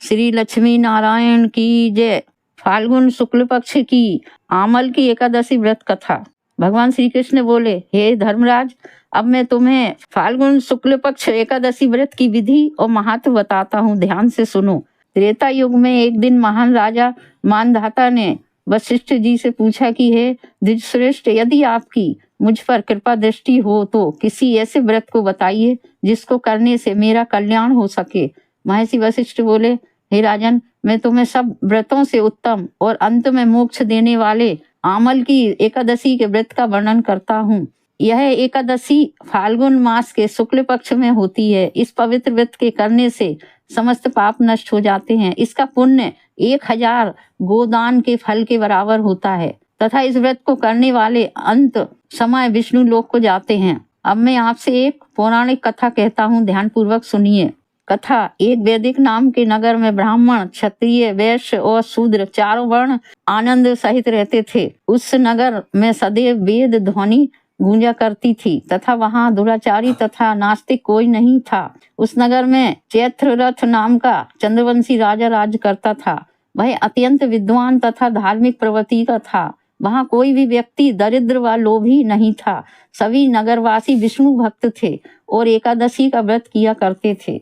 श्री लक्ष्मी नारायण की जय। फाल्गुन शुक्ल पक्ष की आमल की एकादशी व्रत कथा। भगवान श्री कृष्ण बोले, हे धर्मराज, अब मैं तुम्हें फाल्गुन शुक्ल पक्ष एकादशी व्रत की विधि और महत्व बताता हूँ, ध्यान से सुनो। त्रेता युग में एक दिन महान राजा मानधाता ने वशिष्ठ जी से पूछा कि हे द्विजश्रेष्ठ, यदि आपकी मुझ पर कृपा दृष्टि हो तो किसी ऐसे व्रत को बताइए जिसको करने से मेरा कल्याण हो सके। महर्षि वशिष्ठ बोले, हे राजन, मैं तुम्हें सब व्रतों से उत्तम और अंत में मोक्ष देने वाले आमल की एकादशी के व्रत का वर्णन करता हूँ। यह एकादशी फाल्गुन मास के शुक्ल पक्ष में होती है। इस पवित्र व्रत के करने से समस्त पाप नष्ट हो जाते हैं। इसका पुण्य 1000 गोदान के फल के बराबर होता है तथा इस व्रत को करने वाले अंत समय विष्णु लोक को जाते हैं। अब मैं आपसे एक पौराणिक कथा कहता हूँ, ध्यान पूर्वक सुनिए। कथा, एक वैदिक नाम के नगर में ब्राह्मण, क्षत्रिय, वैश्य और शूद्र चारों वर्ण आनंद सहित रहते थे। उस नगर में सदैव वेद ध्वनि गूंजा करती थी तथा वहां दुराचारी तथा नास्तिक कोई नहीं था। उस नगर में चैत्ररथ नाम का चंद्रवंशी राजा राज करता था। वह अत्यंत विद्वान तथा धार्मिक प्रवृत्ति का था। वहां कोई भी व्यक्ति दरिद्र व लोभी नहीं था। सभी नगरवासी विष्णु भक्त थे और एकादशी का व्रत किया करते थे।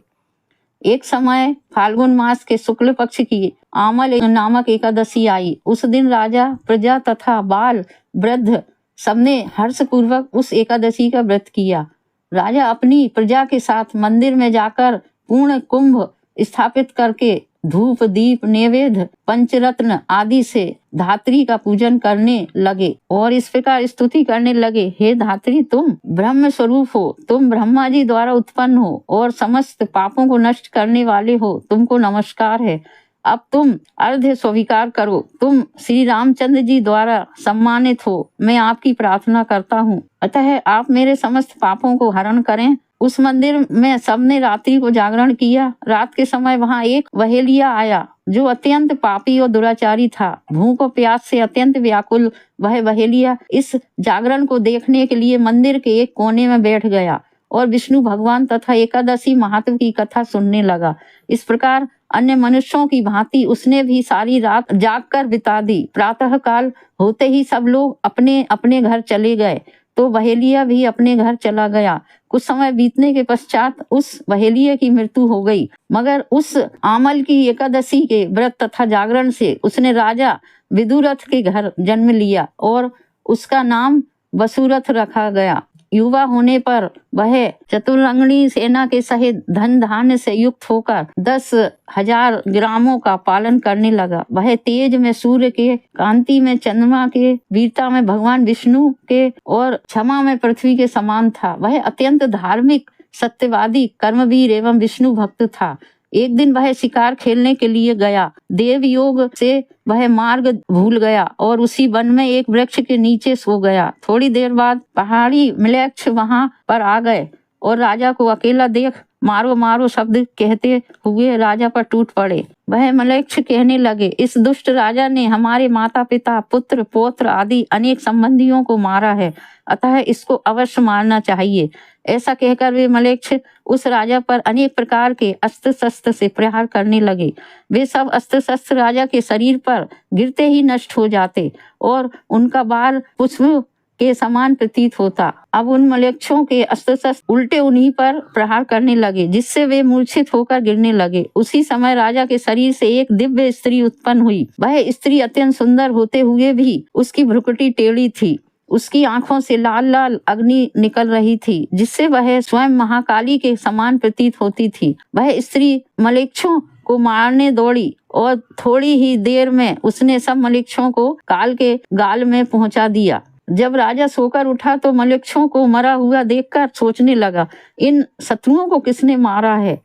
एक समय फाल्गुन मास के शुक्ल पक्ष की आमल नामक एकादशी आई। उस दिन राजा, प्रजा तथा बाल वृद्ध सबने हर्षपूर्वक उस एकादशी का व्रत किया। राजा अपनी प्रजा के साथ मंदिर में जाकर पूर्ण कुंभ स्थापित करके धूप, दीप, नैवेद्य, पंचरत्न आदि से धात्री का पूजन करने लगे और इस प्रकार स्तुति करने लगे, हे धात्री, तुम ब्रह्म स्वरूप हो, तुम ब्रह्मा जी द्वारा उत्पन्न हो और समस्त पापों को नष्ट करने वाले हो, तुमको नमस्कार है। अब तुम अर्घ्य स्वीकार करो। तुम श्री रामचंद्र जी द्वारा सम्मानित हो। मैं आपकी प्रार्थना करता हूँ, अतः आप मेरे समस्त पापों को हरण करें। उस मंदिर में सबने रात्रि को जागरण किया। रात के समय वहां एक वहेलिया आया जो अत्यंत पापी और दुराचारी था। भूख और प्यास से अत्यंत व्याकुल वह वहेलिया इस जागरण को देखने के लिए मंदिर के एक कोने में बैठ गया और विष्णु भगवान तथा एकादशी महात्म की कथा सुनने लगा। इस प्रकार अन्य मनुष्यों की भांति उसने भी सारी रात जागकर बिता दी। प्रातः काल होते ही सब लोग अपने अपने घर चले गए तो वहेलिया भी अपने घर चला गया। कुछ समय बीतने के पश्चात उस वहेलिया की मृत्यु हो गई, मगर उस आमल की एकादशी के व्रत तथा जागरण से उसने राजा विदुरथ के घर जन्म लिया और उसका नाम वसुरथ रखा गया। युवा होने पर वह चतुरंगनी सेना के सहित धन धान्य से युक्त होकर 10,000 ग्रामों का पालन करने लगा। वह तेज में सूर्य के, कांति में चंद्रमा के, वीरता में भगवान विष्णु के और क्षमा में पृथ्वी के समान था। वह अत्यंत धार्मिक, सत्यवादी, कर्मवीर एवं विष्णु भक्त था। एक दिन वह शिकार खेलने के लिए गया। देव योग से वह मार्ग भूल गया और उसी वन में एक वृक्ष के नीचे सो गया। थोड़ी देर बाद पहाड़ी म्लेच्छ वहां पर आ गए और राजा को अकेला देख मारो मारो शब्द कहते हुए राजा पर टूट पड़े। वह म्लेच्छ कहने लगे, इस दुष्ट राजा ने हमारे माता पिता, पुत्र, पौत्र आदि अनेक संबंधियों को मारा है, अतः इसको अवश्य मारना चाहिए। ऐसा कहकर वे म्लेच्छ उस राजा पर अनेक प्रकार के अस्त्र शस्त्र से प्रहार करने लगे। वे सब अस्त्र शस्त्र राजा के शरीर पर गिरते ही नष्ट हो जाते और उनका बाल पुष्प के समान प्रतीत होता। अब उन म्लेच्छों के अस्त्र शस्त्र उल्टे उन्हीं पर प्रहार करने लगे, जिससे वे मूर्छित होकर गिरने लगे। उसी समय राजा के शरीर से एक दिव्य स्त्री उत्पन्न हुई। वह स्त्री अत्यंत सुंदर होते हुए भी उसकी भ्रुकुटी टेढ़ी थी। उसकी आंखों से लाल लाल अग्नि निकल रही थी, जिससे वह स्वयं महाकाली के समान प्रतीत होती थी। वह स्त्री म्लेच्छों को मारने दौड़ी और थोड़ी ही देर में उसने सब म्लेच्छों को काल के गाल में पहुंचा दिया। जब राजा सोकर उठा तो म्लेच्छों को मरा हुआ देखकर सोचने लगा, इन शत्रुओं को किसने मारा है?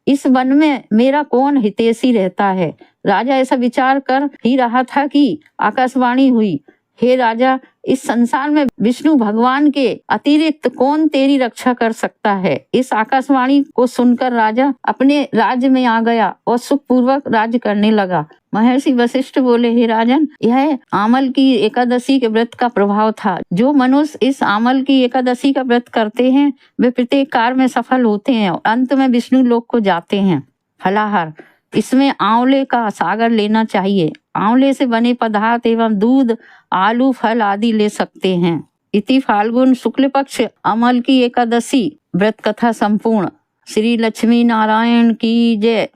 इस वन में मेरा कौन हितैषी रहता है? राजा ऐसा विचार कर ही रहा था कि आकाशवाणी हुई, हे राजा, इस संसार में विष्णु भगवान के अतिरिक्त कौन तेरी रक्षा कर सकता है? इस आकाशवाणी को सुनकर राजा अपने राज्य में आ गया और सुखपूर्वक राज्य करने लगा। महर्षि वशिष्ठ बोले, हे राजन, यह आमल की एकादशी के व्रत का प्रभाव था। जो मनुष्य इस आमल की एकादशी का व्रत करते हैं वे प्रत्येक कार्य में सफल होते हैं और अंत में विष्णु लोक को जाते हैं। फलाहार, इसमें आंवले का सागर लेना चाहिए। आंवले से बने पदार्थ एवं दूध, आलू, फल आदि ले सकते हैं। इति फाल्गुन शुक्ल पक्ष अमल की एकादशी व्रत कथा संपूर्ण। श्री लक्ष्मी नारायण की जय।